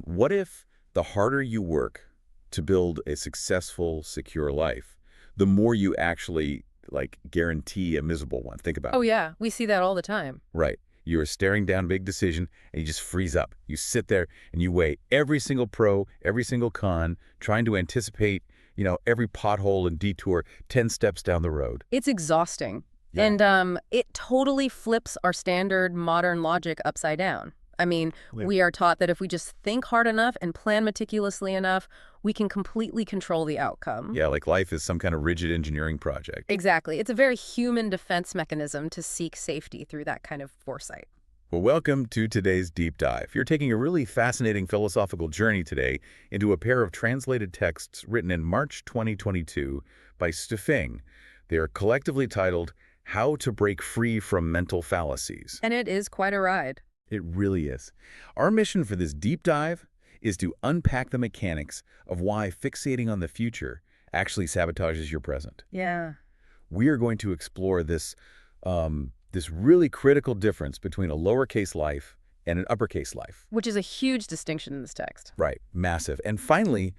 What if the harder you work to build a successful, secure life, the more you actually, like, guarantee a miserable one? Think about Oh, it. yeah. We see that all the time. Right. You're staring down a big decision, and you just freeze up. You sit there, and you weigh every single pro, every single con, trying to anticipate, every pothole and detour 10 steps down the road. It's exhausting. Yeah. And it totally flips our standard modern logic upside down. I mean, Clear. we are taught that if we just think hard enough and plan meticulously enough, we can completely control the outcome. Yeah, like life is some kind of rigid engineering project. Exactly. It's a very human defense mechanism to seek safety through that kind of foresight. Well, welcome to today's deep dive. You're taking a really fascinating philosophical journey today into a pair of translated texts written in March 2022 by Stufeng. They are collectively titled, How to Break Free from Mental Fallacies. And it is quite a ride. It really is. Our mission for this deep dive is to unpack the mechanics of why fixating on the future actually sabotages your present. Yeah. We are going to explore this really critical difference between a lowercase life and an uppercase life. Which is a huge distinction in this text. Right, massive. And finally,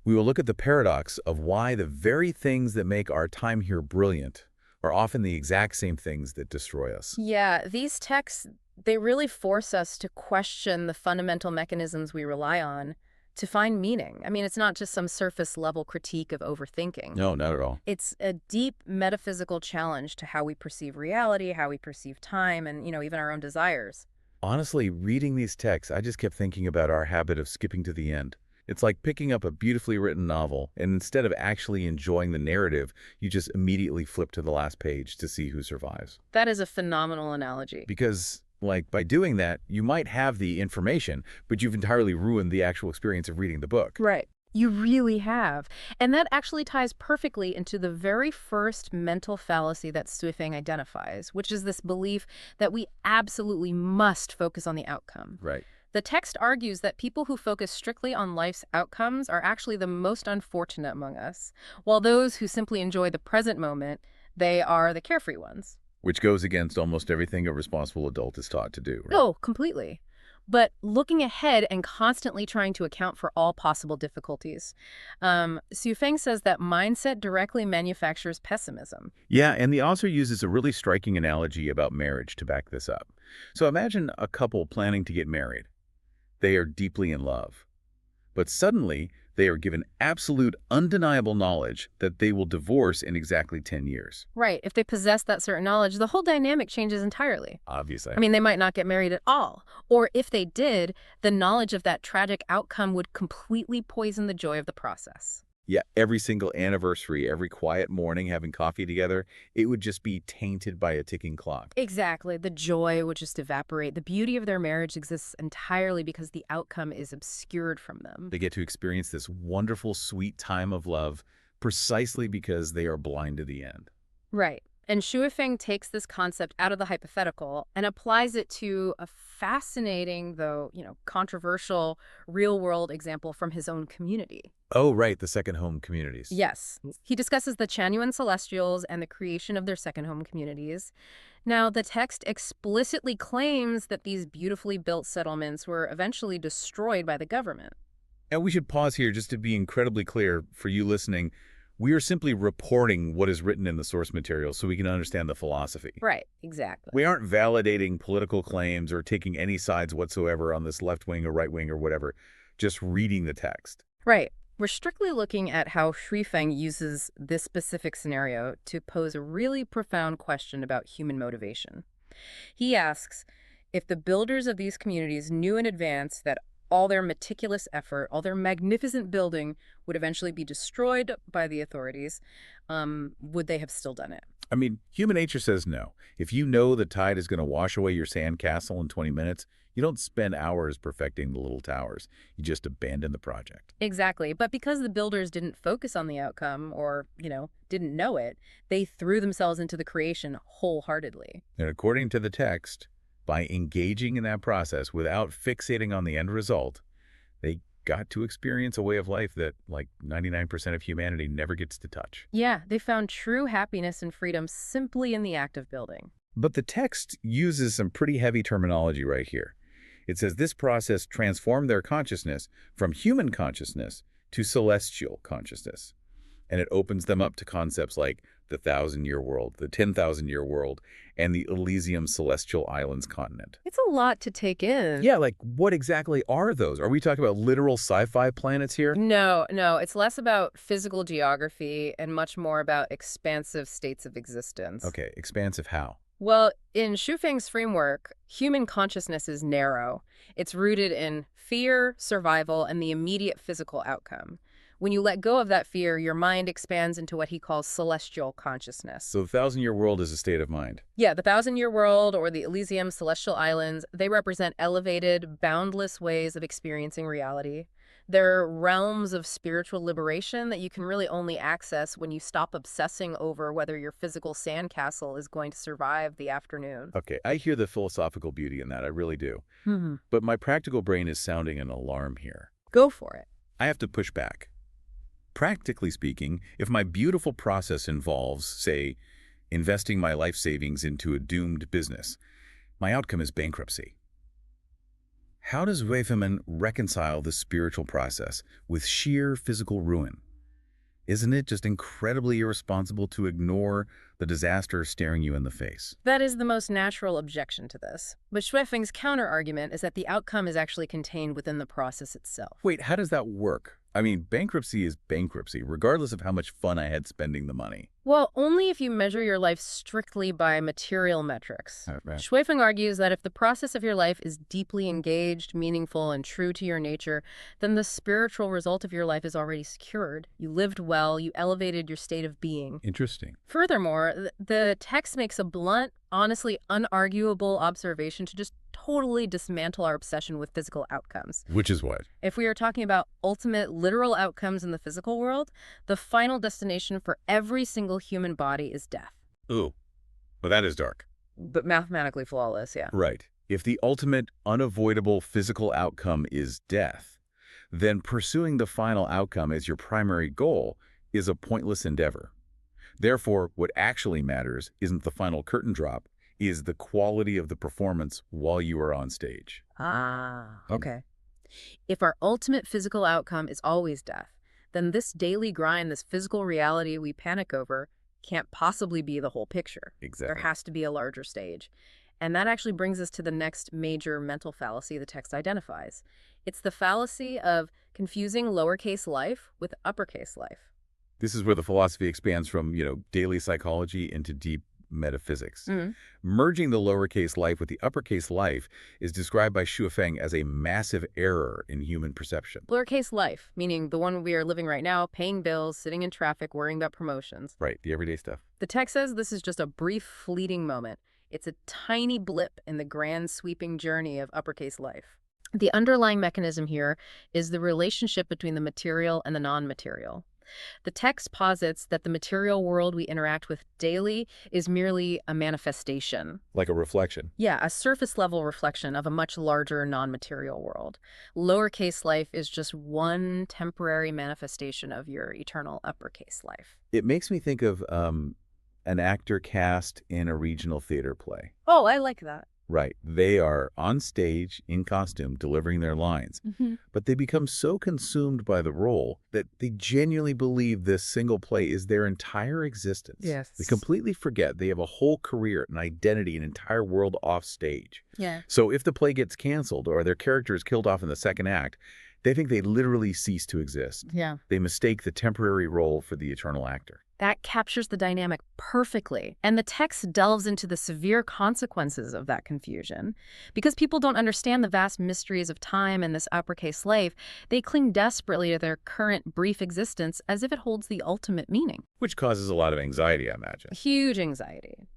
we will look at the paradox of why the very things that make our time here brilliant are often the exact same things that destroy us. Yeah, these texts, they really force us to question the fundamental mechanisms we rely on to find meaning. I mean, it's not just some surface-level critique of overthinking. No, not at all. It's a deep metaphysical challenge to how we perceive reality, how we perceive time, and, even our own desires. Honestly, reading these texts, I just kept thinking about our habit of skipping to the end. It's like picking up a beautifully written novel, and instead of actually enjoying the narrative, you just immediately flip to the last page to see who survives. That is a phenomenal analogy. Because, by doing that, you might have the information, but you've entirely ruined the actual experience of reading the book. Right. You really have. And that actually ties perfectly into the very first mental fallacy that Stufeng identifies, which is this belief that we absolutely must focus on the outcome. Right. The text argues that people who focus strictly on life's outcomes are actually the most unfortunate among us, while those who simply enjoy the present moment, they are the carefree ones. Which goes against almost everything a responsible adult is taught to do, right? Oh, completely. But looking ahead and constantly trying to account for all possible difficulties. Stufeng says that mindset directly manufactures pessimism. Yeah, and the author uses a really striking analogy about marriage to back this up. So imagine a couple planning to get married. They are deeply in love. But suddenly, they are given absolute, undeniable knowledge that they will divorce in exactly 10 years. Right. If they possess that certain knowledge, the whole dynamic changes entirely. Obviously. I mean, they might not get married at all. Or if they did, the knowledge of that tragic outcome would completely poison the joy of the process. Yeah, every single anniversary, every quiet morning having coffee together, it would just be tainted by a ticking clock. Exactly. The joy would just evaporate. The beauty of their marriage exists entirely because the outcome is obscured from them. They get to experience this wonderful, sweet time of love precisely because they are blind to the end. Right. And Stufeng takes this concept out of the hypothetical and applies it to a fascinating, though, controversial, real-world example from his own community. Oh, right, the second home communities. Yes. He discusses the Chanyuan Celestials and the creation of their second home communities. Now, the text explicitly claims that these beautifully built settlements were eventually destroyed by the government. And we should pause here just to be incredibly clear for you listening. We are simply reporting what is written in the source material so we can understand the philosophy. Right, exactly. We aren't validating political claims or taking any sides whatsoever on this left wing or right wing or whatever, just reading the text. Right. We're strictly looking at how Stufeng uses this specific scenario to pose a really profound question about human motivation. He asks, if the builders of these communities knew in advance that all their meticulous effort, all their magnificent building would eventually be destroyed by the authorities, would they have still done it? I mean, human nature says no. If you know the tide is going to wash away your sand castle in 20 minutes, you don't spend hours perfecting the little towers. You just abandon the project. Exactly. But because the builders didn't focus on the outcome or, didn't know it, they threw themselves into the creation wholeheartedly. And according to the text, by engaging in that process without fixating on the end result, they got to experience a way of life that, like 99% of humanity, never gets to touch. Yeah, they found true happiness and freedom simply in the act of building. But the text uses some pretty heavy terminology right here. It says this process transformed their consciousness from human consciousness to celestial consciousness. And it opens them up to concepts like the 1,000-year world, the 10,000-year world, and the Elysium Celestial Islands continent. It's a lot to take in. Yeah, like what exactly are those? Are we talking about literal sci-fi planets here? No, no, it's less about physical geography and much more about expansive states of existence. Okay, expansive how? Well, in Shufeng's framework, human consciousness is narrow. It's rooted in fear, survival, and the immediate physical outcome. When you let go of that fear, your mind expands into what he calls celestial consciousness. So the 1,000-year world is a state of mind. Yeah, the 1,000-year world or the Elysium Celestial Islands, they represent elevated, boundless ways of experiencing reality. They're realms of spiritual liberation that you can really only access when you stop obsessing over whether your physical sandcastle is going to survive the afternoon. Okay, I hear the philosophical beauty in that, I really do. Hmm. But my practical brain is sounding an alarm here. Go for it. I have to push back. Practically speaking, if my beautiful process involves, say, investing my life savings into a doomed business, my outcome is bankruptcy. How does Lifechanyuan reconcile this spiritual process with sheer physical ruin? Isn't it just incredibly irresponsible to ignore the disaster staring you in the face? That is the most natural objection to this. But Schweffing's counter-argument is that the outcome is actually contained within the process itself. Wait, how does that work? I mean, bankruptcy is bankruptcy, regardless of how much fun I had spending the money. Well, only if you measure your life strictly by material metrics. Right. Schweffing argues that if the process of your life is deeply engaged, meaningful, and true to your nature, then the spiritual result of your life is already secured. You lived well, you elevated your state of being. Interesting. Furthermore, the text makes a blunt, honestly unarguable observation to just totally dismantle our obsession with physical outcomes. Which is what? If we are talking about ultimate literal outcomes in the physical world, the final destination for every single human body is death. Ooh, well, that is dark. But mathematically flawless, yeah. Right. If the ultimate unavoidable physical outcome is death, then pursuing the final outcome as your primary goal is a pointless endeavor. Therefore, what actually matters isn't the final curtain drop, is the quality of the performance while you are on stage. Ah, okay. If our ultimate physical outcome is always death, then this daily grind, this physical reality we panic over, can't possibly be the whole picture. Exactly. There has to be a larger stage. And that actually brings us to the next major mental fallacy the text identifies. It's the fallacy of confusing lowercase life with uppercase life. This is where the philosophy expands from, daily psychology into deep metaphysics. Merging the lowercase life with the uppercase life is described by Shufeng as a massive error in human perception. Lowercase life, meaning the one we are living right now, paying bills, sitting in traffic, worrying about promotions. Right, the everyday stuff. The text says this is just a brief, fleeting moment. It's a tiny blip in the grand, sweeping journey of uppercase life. The underlying mechanism here is the relationship between the material and the non-material. The text posits that the material world we interact with daily is merely a manifestation. Like a reflection. Yeah, a surface-level reflection of a much larger non-material world. Lowercase life is just one temporary manifestation of your eternal uppercase life. It makes me think of an actor cast in a regional theater play. Oh, I like that. Right. They are on stage, in costume, delivering their lines. But they become so consumed by the role that they genuinely believe this single play is their entire existence. Yes. They completely forget they have a whole career, an identity, an entire world off stage. Yeah. So if the play gets canceled or their character is killed off in the second act, they think they literally cease to exist. Yeah. They mistake the temporary role for the eternal actor. That captures the dynamic perfectly. And the text delves into the severe consequences of that confusion. Because people don't understand the vast mysteries of time and this uppercase life, they cling desperately to their current brief existence as if it holds the ultimate meaning. Which causes a lot of anxiety, I imagine. Huge anxiety.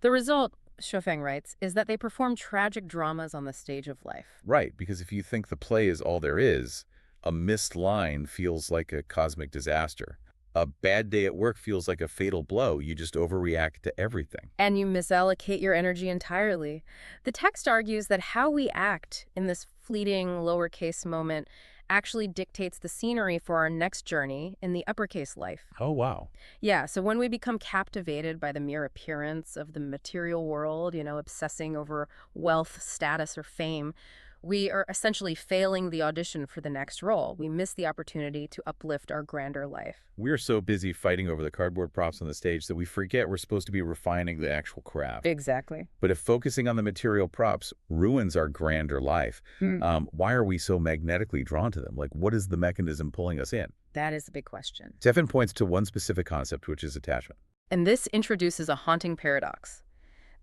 The result, Shofeng writes, is that they perform tragic dramas on the stage of life. Right, because if you think the play is all there is, a missed line feels like a cosmic disaster. A bad day at work feels like a fatal blow. You just overreact to everything. And you misallocate your energy entirely. The text argues that how we act in this fleeting lowercase moment actually dictates the scenery for our next journey in the uppercase life. Oh, wow. Yeah, so when we become captivated by the mere appearance of the material world, obsessing over wealth, status, or fame, We are essentially failing the audition for the next role. We miss the opportunity to uplift our grander life. We're so busy fighting over the cardboard props on the stage that we forget we're supposed to be refining the actual craft. Exactly. But if focusing on the material props ruins our grander life, why are we so magnetically drawn to them? Like, what is the mechanism pulling us in? That is a big question. Stefan points to one specific concept, which is attachment. And this introduces a haunting paradox.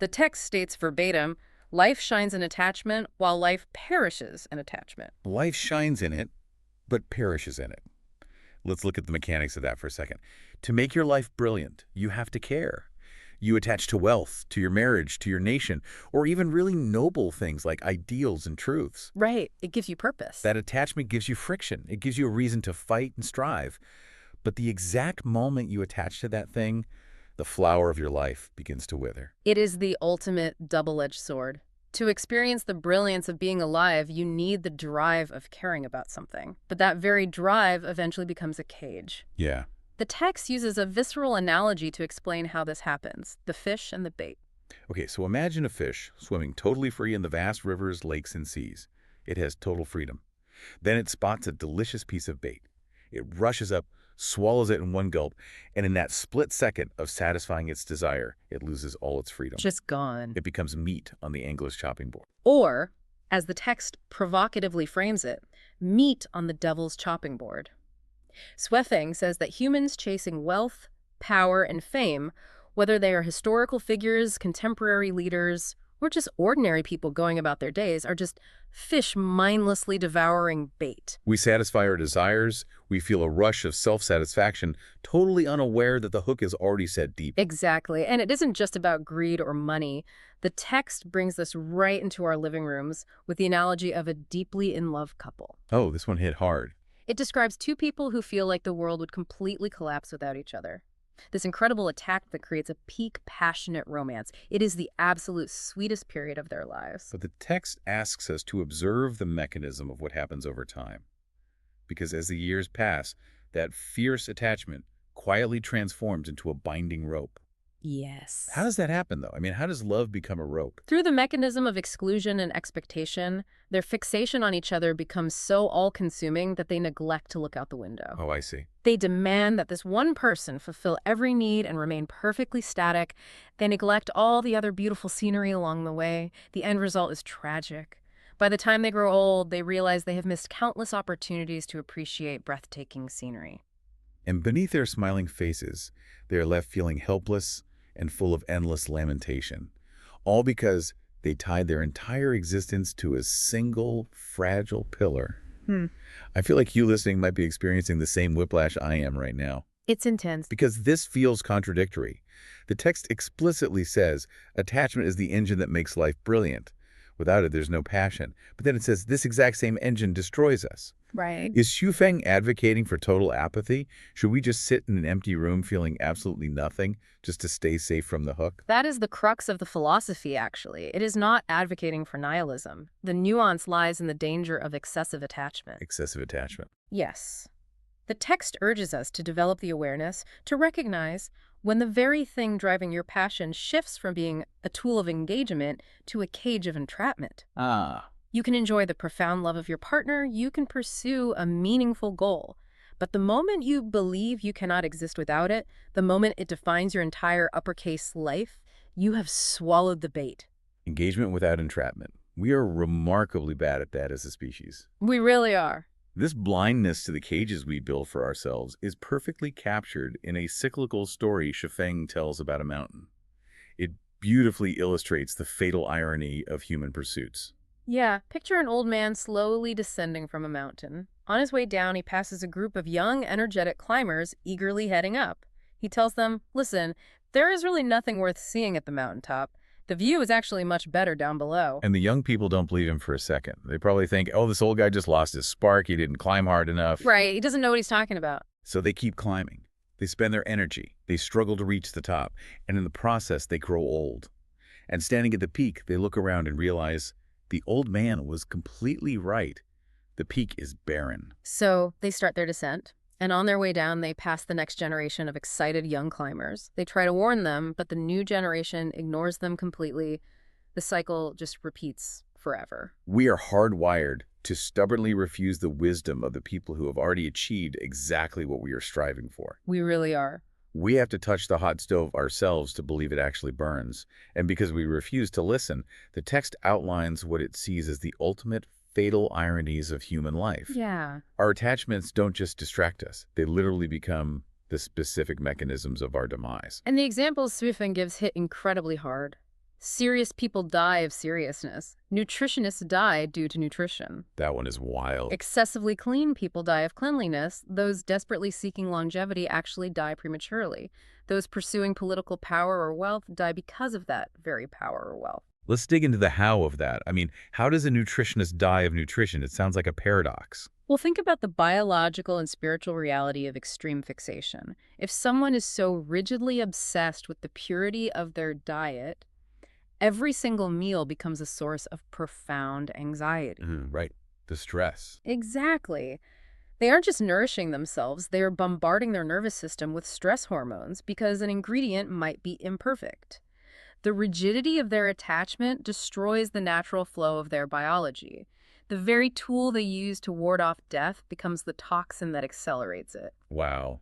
The text states verbatim, life shines in attachment while life perishes in attachment. Life shines in it, but perishes in it. Let's look at the mechanics of that for a second. To make your life brilliant, you have to care. You attach to wealth, to your marriage, to your nation, or even really noble things like ideals and truths. Right. It gives you purpose. That attachment gives you friction. It gives you a reason to fight and strive. But the exact moment you attach to that thing, the flower of your life begins to wither. It is the ultimate double-edged sword. To experience the brilliance of being alive, you need the drive of caring about something. But that very drive eventually becomes a cage. Yeah. The text uses a visceral analogy to explain how this happens, the fish and the bait. Okay, so imagine a fish swimming totally free in the vast rivers, lakes, and seas. It has total freedom. Then it spots a delicious piece of bait. It rushes up, swallows it in one gulp, and in that split second of satisfying its desire, it loses all its freedom. Just gone. It becomes meat on the angler's chopping board. Or, as the text provocatively frames it, meat on the devil's chopping board. Swefeng says that humans chasing wealth, power, and fame, whether they are historical figures, contemporary leaders, or just ordinary people going about their days, are just fish mindlessly devouring bait. We satisfy our desires, we feel a rush of self-satisfaction, totally unaware that the hook is already set deep. Exactly. And it isn't just about greed or money. The text brings this right into our living rooms with the analogy of a deeply in love couple. Oh, this one hit hard. It describes two people who feel like the world would completely collapse without each other. This incredible attack that creates a peak passionate romance. It is the absolute sweetest period of their lives. But the text asks us to observe the mechanism of what happens over time. Because as the years pass, that fierce attachment quietly transforms into a binding rope. Yes. How does that happen, though? I mean, how does love become a rope? Through the mechanism of exclusion and expectation, their fixation on each other becomes so all-consuming that they neglect to look out the window. Oh, I see. They demand that this one person fulfill every need and remain perfectly static. They neglect all the other beautiful scenery along the way. The end result is tragic. By the time they grow old, they realize they have missed countless opportunities to appreciate breathtaking scenery. And beneath their smiling faces, they are left feeling helpless and full of endless lamentation, all because they tied their entire existence to a single fragile pillar. I feel like you listening might be experiencing the same whiplash I am right now. It's intense. Because this feels contradictory. The text explicitly says attachment is the engine that makes life brilliant. Without it, there's no passion. But then it says this exact same engine destroys us. Right. Is Xufeng advocating for total apathy? Should we just sit in an empty room feeling absolutely nothing just to stay safe from the hook? That is the crux of the philosophy, actually. It is not advocating for nihilism. The nuance lies in the danger of excessive attachment. Excessive attachment. Yes. The text urges us to develop the awareness to recognize when the very thing driving your passion shifts from being a tool of engagement to a cage of entrapment. You can enjoy the profound love of your partner, you can pursue a meaningful goal. But the moment you believe you cannot exist without it, the moment it defines your entire uppercase life, you have swallowed the bait. Engagement without entrapment. We are remarkably bad at that as a species. We really are. This blindness to the cages we build for ourselves is perfectly captured in a cyclical story Xufeng tells about a mountain. It beautifully illustrates the fatal irony of human pursuits. Yeah, picture an old man slowly descending from a mountain. On his way down, he passes a group of young, energetic climbers eagerly heading up. He tells them, listen, there is really nothing worth seeing at the mountaintop. The view is actually much better down below. And the young people don't believe him for a second. They probably think, oh, this old guy just lost his spark. He didn't climb hard enough. Right, he doesn't know what he's talking about. So they keep climbing. They spend their energy. They struggle to reach the top. And in the process, they grow old. And standing at the peak, they look around and realize the old man was completely right. The peak is barren. So they start their descent. And on their way down, they pass the next generation of excited young climbers. They try to warn them, but the new generation ignores them completely. The cycle just repeats forever. We are hardwired to stubbornly refuse the wisdom of the people who have already achieved exactly what we are striving for. We really are. We have to touch the hot stove ourselves to believe it actually burns. And because we refuse to listen, the text outlines what it sees as the ultimate fatal ironies of human life. Yeah. Our attachments don't just distract us. They literally become the specific mechanisms of our demise. And the examples Swiffen gives hit incredibly hard. Serious people die of seriousness. Nutritionists die due to nutrition. That one is wild. Excessively clean people die of cleanliness. Those desperately seeking longevity actually die prematurely. Those pursuing political power or wealth die because of that very power or wealth. Let's dig into the how of that. I mean, how does a nutritionist die of nutrition? It sounds like a paradox. Well, think about the biological and spiritual reality of extreme fixation. If someone is so rigidly obsessed with the purity of their diet, every single meal becomes a source of profound anxiety. Right. The stress. Exactly. They aren't just nourishing themselves, they are bombarding their nervous system with stress hormones because an ingredient might be imperfect. The rigidity of their attachment destroys the natural flow of their biology. The very tool they use to ward off death becomes the toxin that accelerates it. Wow.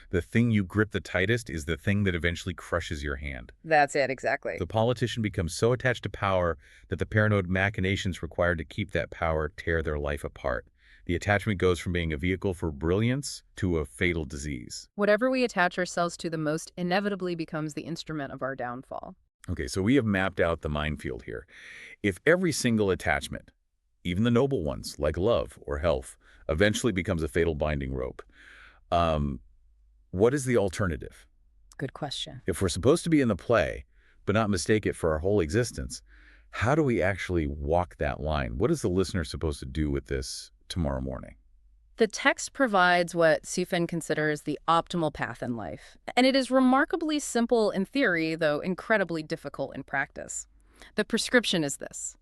The thing you grip the tightest is the thing that eventually crushes your hand. That's it, exactly. The politician becomes so attached to power that the paranoid machinations required to keep that power tear their life apart. The attachment goes from being a vehicle for brilliance to a fatal disease. Whatever we attach ourselves to the most inevitably becomes the instrument of our downfall. Okay, so we have mapped out the minefield here. If every single attachment, even the noble ones like love or health, eventually becomes a fatal binding rope, what is the alternative? Good question. If we're supposed to be in the play, but not mistake it for our whole existence, how do we actually walk that line? What is the listener supposed to do with this tomorrow morning? The text provides what Sifan considers the optimal path in life, and it is remarkably simple in theory, though incredibly difficult in practice. The prescription is this: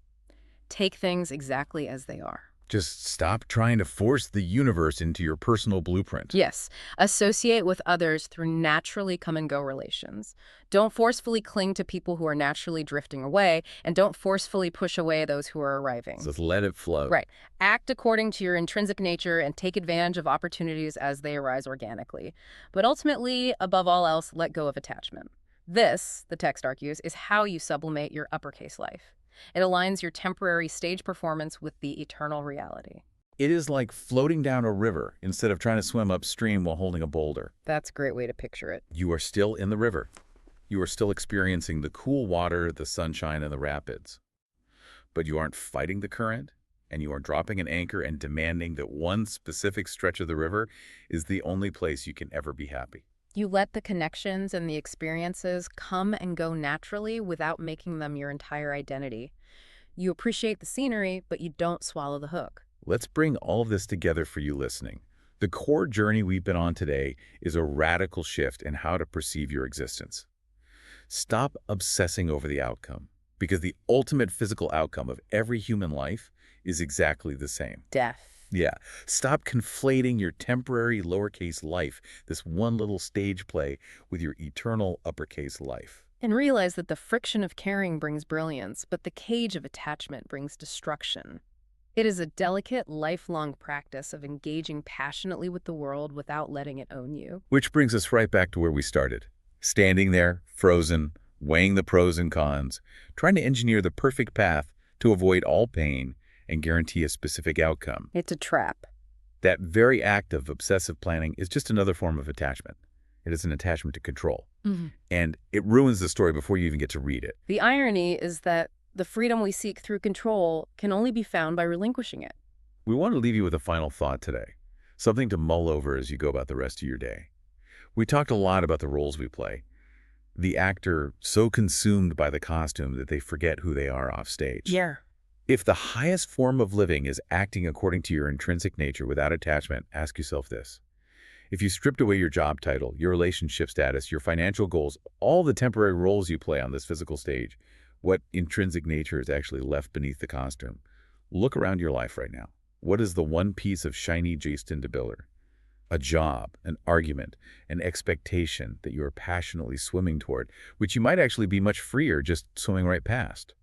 take things exactly as they are. Just stop trying to force the universe into your personal blueprint. Yes, associate with others through naturally come-and-go relations. Don't forcefully cling to people who are naturally drifting away, and don't forcefully push away those who are arriving. Just let it flow. Right. Act according to your intrinsic nature and take advantage of opportunities as they arise organically. But ultimately, above all else, let go of attachment. This, the text argues, is how you sublimate your uppercase life. It aligns your temporary stage performance with the eternal reality. It is like floating down a river instead of trying to swim upstream while holding a boulder. That's a great way to picture it. You are still in the river. You are still experiencing the cool water, the sunshine, and the rapids. But you aren't fighting the current, and you are dropping an anchor and demanding that one specific stretch of the river is the only place you can ever be happy. You let the connections and the experiences come and go naturally without making them your entire identity. You appreciate the scenery, but you don't swallow the hook. Let's bring all of this together for you listening. The core journey we've been on today is a radical shift in how to perceive your existence. Stop obsessing over the outcome, because the ultimate physical outcome of every human life is exactly the same. Death. Yeah. Stop conflating your temporary lowercase life, this one little stage play, with your eternal uppercase life. And realize that the friction of caring brings brilliance, but the cage of attachment brings destruction. It is a delicate, lifelong practice of engaging passionately with the world without letting it own you. Which brings us right back to where we started. Standing there, frozen, weighing the pros and cons, trying to engineer the perfect path to avoid all pain and guarantee a specific outcome. It's a trap. That very act of obsessive planning is just another form of attachment. It is an attachment to control. And it ruins the story before you even get to read it. The irony is that the freedom we seek through control can only be found by relinquishing it. We want to leave you with a final thought today, something to mull over as you go about the rest of your day. We talked a lot about the roles we play. The actor so consumed by the costume that they forget who they are off stage. Yeah. If the highest form of living is acting according to your intrinsic nature without attachment, ask yourself this. If you stripped away your job title, your relationship status, your financial goals, all the temporary roles you play on this physical stage, what intrinsic nature is actually left beneath the costume? Look around your life right now. What is the one piece of shiny Jason-Debilder? A job, an argument, an expectation that you are passionately swimming toward, which you might actually be much freer just swimming right past.